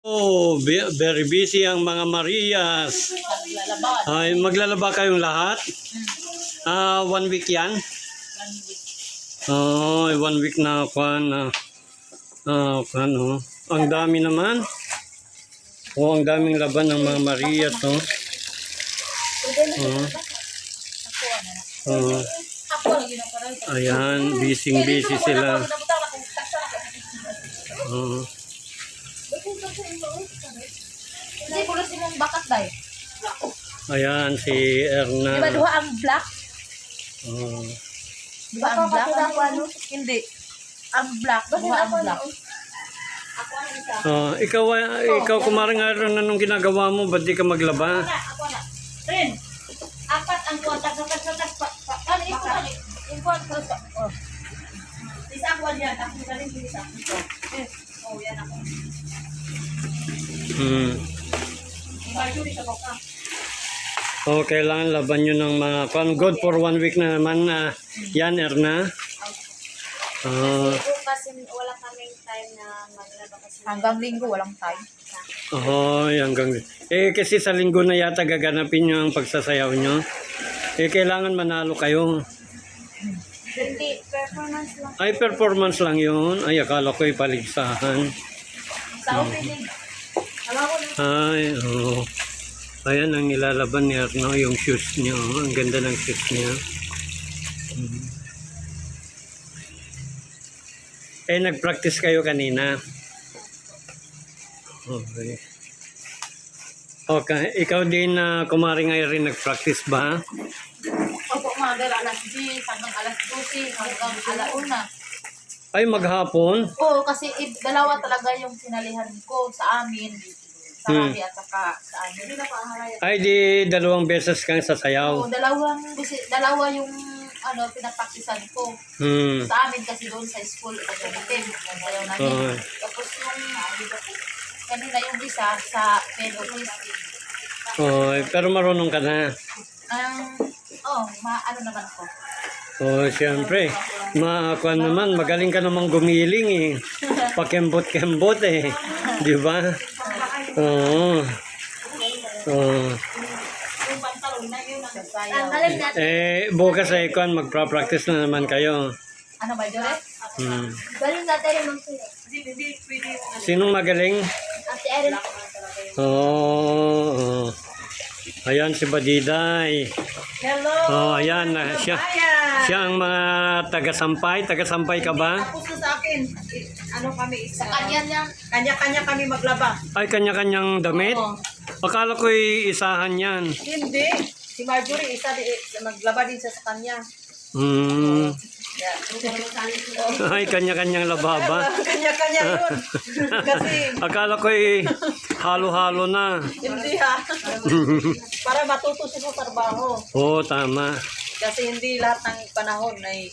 Oh, very busy ang mga Marias. Ay, maglalaba kayong lahat? 1 week yan? 1 week. Oh, 1 week na kwan. Oh. Ang dami naman. Oh, ang daming laban ng mga Marias, oh. Ayan, busy sila. Ayan, si Erna. Di ba duha ang black? Di ba ang black? Hindi. Ang black. Duha ang black. Ikaw kumaring Erna, anong ginagawa mo? Ba't di ka maglaba? Rin. Apat ang kuwata. Ano ito? Isa ako yan. Ako galing din isa. Oh, yan ako. Oh, kailangan laban nyo ng mga good for 1 week na naman. Yan, Erna. Kasi wala kaming time na maglaba kasi Hanggang linggo, walang time. Hanggang. Kasi sa linggo na yata gaganapin nyo ang pagsasayaw nyo. Kailangan manalo kayo. hindi, performance lang. Ay, performance lang yun. Ay, akala ko'y paligsahan. Sa opening. Ay, oo. Ayan ang nilalaban ni Arno, yung shoes niya. Ang ganda ng shoes niya. Nag-practice kayo kanina. Okay. Ikaw din na kumaring Irene, nag-practice ba? Opo, mother, alas 10, hanggang alas 12, hanggang alauna. Ay, maghapon? Oo, kasi dalawa talaga yung sinalihan ko sa amin. Sa Rabi at saka sa amin. Ay, di 2 beses kang sasayaw. Oo, dalawa yung pinapaktisan ko. Sa amin kasi doon sa school, gamitin. Sayaw namin. Tapos yung kanina yung isa sa pen office. Pero marunong ka na. Ano naman ako. Siyempre. Maakuan naman, magaling ka namang gumiling eh. Pakembot-kembot eh. Di ba? Yung pantalon na yun ang sayaw. Bukas ay magpa-practice na naman kayo. Ano ba, Jore? Galing natin yung magsuyo. Hindi pwede. Sinong magaling? Ate Erin. Ayan si Badiday. Hello! Ayan. Siya ang mga taga-sampay. Taga-sampay ka ba? Tapos sa akin, kami isa. Kanya niya. Kanya-kanya kami maglaba. Ay, kanya-kanyang damit? Oo. Akala ko'y isahan yan. Hindi. Si Marjorie, maglaba din siya sa kanya. Ay, kanya-kanyang lababa. Kanya-kanya yun. Kasi, Akala ko'y halo-halo na. hindi ha. Para matuto siya sa trabaho. Oo, tama. Kasi hindi lahat ng panahon ay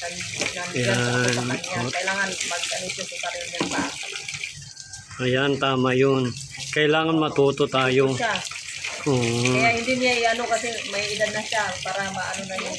nandiyan ako sa kanya. Kailangan mag-anisyo sa sarili ng bata. Ayan, tama yun. Kailangan matuto tayo. Siya. Kaya hindi niya kasi may edad na siya para maano na yung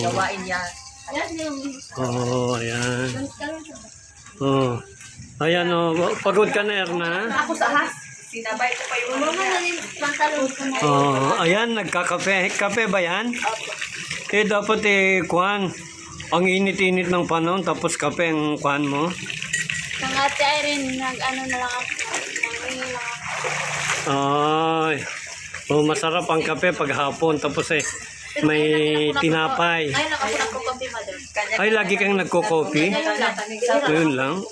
gawain niya. Ayan. Ayan, pagod ka na, Erna. Ako sa has. Sinabay ko pa yung Ayan, nagkakape. Kape ba yan? Dapat kwan. Ang init-init ng panahon, tapos kape ang kwan mo. Ang Ate Erin, nag-ano na lang ako. Nangingi lang ako. Ay. Masarap ang kape pag hapon, tapos may tinapay. Ngayon ako nagko-coffee, mother. Ay, lagi kang nagko-coffee? Ayun lang.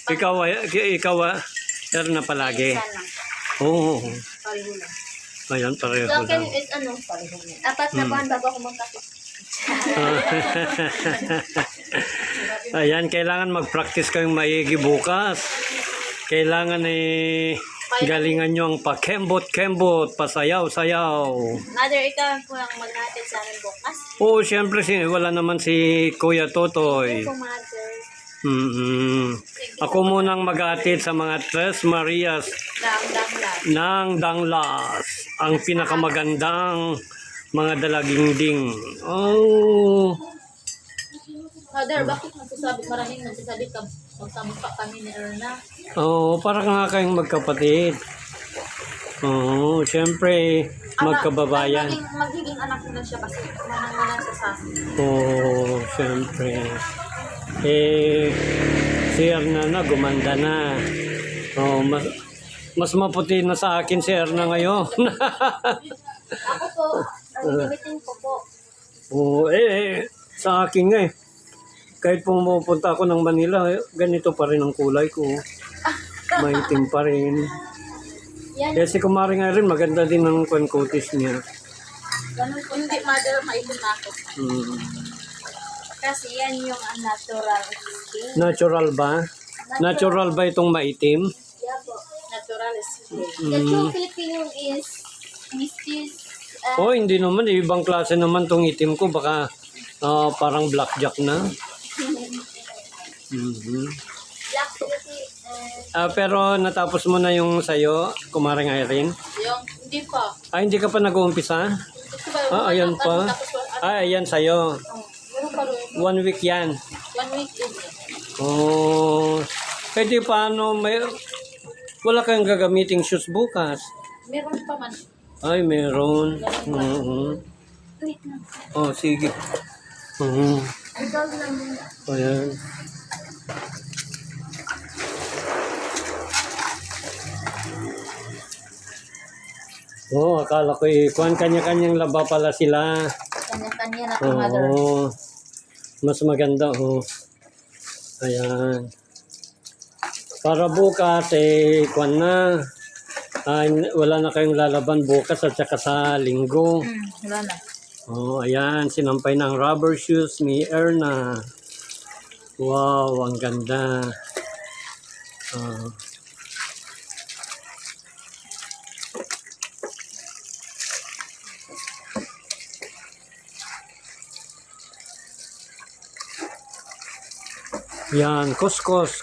Ikaw, Erna palagi. Isa lang. Oo. Pareho lang. Ayan, pareho Sa akin lang. is apat na buwan bago ako magkape. Ayan, kailangan mag-practice kayong maigi bukas. Kailangan galingan nyo ang pakembot-kembot, pasayaw-sayaw. Mother, ikaw po ang maghatid sa amin bukas. Oo, siyempre, wala naman si Kuya Totoy. Ako, mother. Ako munang mag-atid sa mga Tres Marias ng Danglas. Ang pinakamagandang mga dalaginding. Mother, bakit maraming nagsasabi ka Magkamukha kami ni Erna. Oo, parang nga kayong magkapatid. Oo, siyempre, magkababayan. Magiging anak ko na siya kasi manang-manang siya sa akin. Oo, siyempre. Eh, si Erna na, gumanda na. Oo, mas maputi na sa akin si Erna ngayon. Ako po, limiting ko po. Oo, sa akin nga eh. Kahit pumupunta ako ng Manila, ganito pa rin ang kulay ko. Maitim pa rin. Yan, Eh si Kumaring Irene, maganda din ang kutis niya. ganun po. Hindi, mother, maitim na ako. Mm. Kasi yan yung natural skin. Natural ba? Natural ba itong maitim? Yeah po. Natural skin. The Mm. true Filipino is Mrs. Oh, hindi naman. Ibang klase naman tong itim ko. Baka parang blackjack na. Mhm. Black Beauty. Pero natapos mo na yung sayo, Kumaring Irene? Yung, hindi pa. Hindi ka pa nag-uumpisa? Ito ba, Ayan pa. Tapos, Ayan sa'yo. meron pa rin. 1 week yan. 1 week din eh. Oh, pwede paano wala kang gagamiting shoes bukas? Meron pa man. Ay, meron. Oo. Wait na. Oh, sige. Oo. Ikaw lang muna. Ayan. Oh, akala ko kanya-kanyang laba pala sila. Kanya-kanya na itong mother. Oo. Mas maganda, oh. Ayan. Para bukas, kwan na. Wala na kayong lalaban bukas at saka sa linggo. Wala na. Oh, ayan. Sinampay ng rubber shoes ni Erna. Wow, ang ganda. Oh. Yan, kuskus.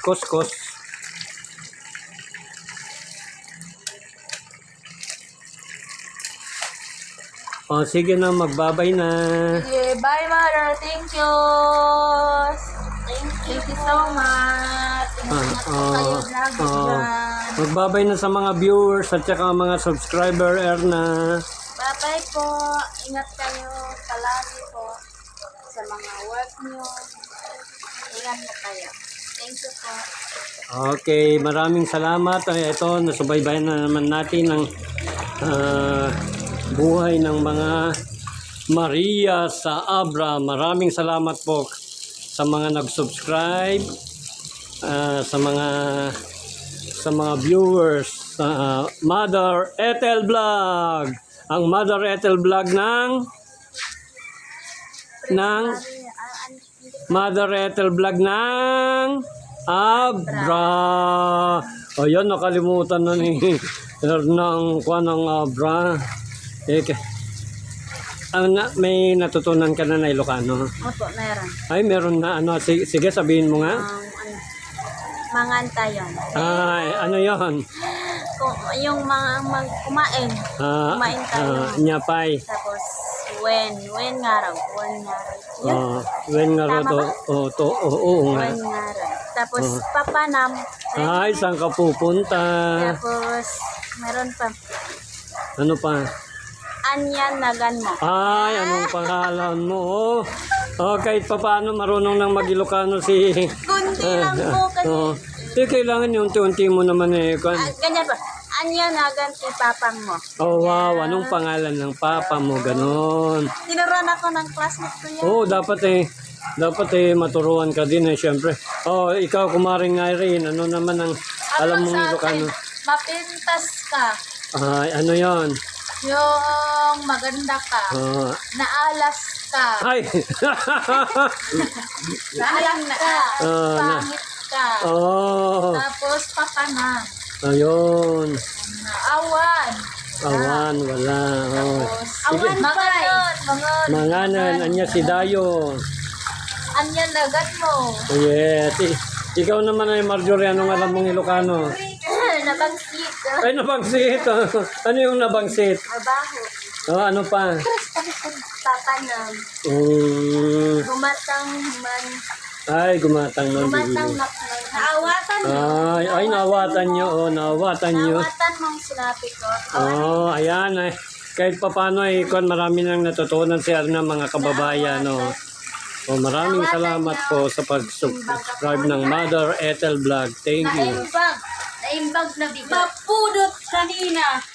Oh, sige na, magbabay na. Okay, bye mother. Thank you. Thank you so much. Ingat po kayo lagi dyan. Magbabay na sa mga viewers at saka mga subscriber, Erna. Bye-bye po. Ingat kayo palagi po sa mga work nyo. Ingat po kayo. Thank you po. Okay, maraming salamat. Ito, nasubaybayan na naman natin ang buhay ng mga Maria sa Abra. Maraming salamat po sa mga nag-subscribe, sa mga viewers sa Mother Ethel Vlog. Ang Mother Ethel Vlog ng Mother Ethel Vlog ng Abra. O yan, nakalimutan na ni ng kuha ng Abra. May natutunan ka na na Ilocano? Opo, meron. Ay, meron na. Sige, sabihin mo nga. Manganta yun. Ay, ano yon? Yung mga kumain. Kumain tayo. Nyapay. Tapos, when nga raw. Yun. When nga raw Tama to. Oo nga. When nga raw. Tapos, papanam. Ay, saan ka pupunta? Tapos, meron pa. Ano pa? Anyan nagan mo. Ay, anong pangalan mo? Kahit pa paano marunong nang mag-Ilocano si... Kunti lang po kasi. Kailangan yung unti-unti mo naman Ganyan po. Anyan nagan si papang mo. Oh, wow. Anong pangalan ng papa mo? Ganon. Tinuruan ako ng classmate ko yan. Oo, dapat maturuan ka din syempre. Ikaw, Kumaring Irene, ano naman ang alam mong Ilocano? Mapintas ka. Ay, ano yon? Yung maganda ka. Naalas ka. Ay! Naalang ka. Pangit ka. Tapos papanan. Ayun. Awan. Awan, wala. Awan manganon. Manganan, anya si Dayo. Anyan agad mo. Yes. Ikaw naman ay Marjorie, anong alam mong Ilocano? Nabangsit. Ay, nabangsit. Ano yung nabangsit? Mabaho. Ano pa? Papanam. Mm. Gumatang man. Ay, gumatang ng Gumatang bibig. Naawatan mo. Ay, nawatan nyo, oh, nawatan nyo. Naawatan mong sinabi ko. Oh, ayan, ay. Kahit papano, ay, marami nang natutunan siya ng mga kababayan, no. Oh, maraming salamat po sa pag-subscribe ng Mother Ethel Vlog. Thank you. Naimbag na bigat. Mapudot kanina.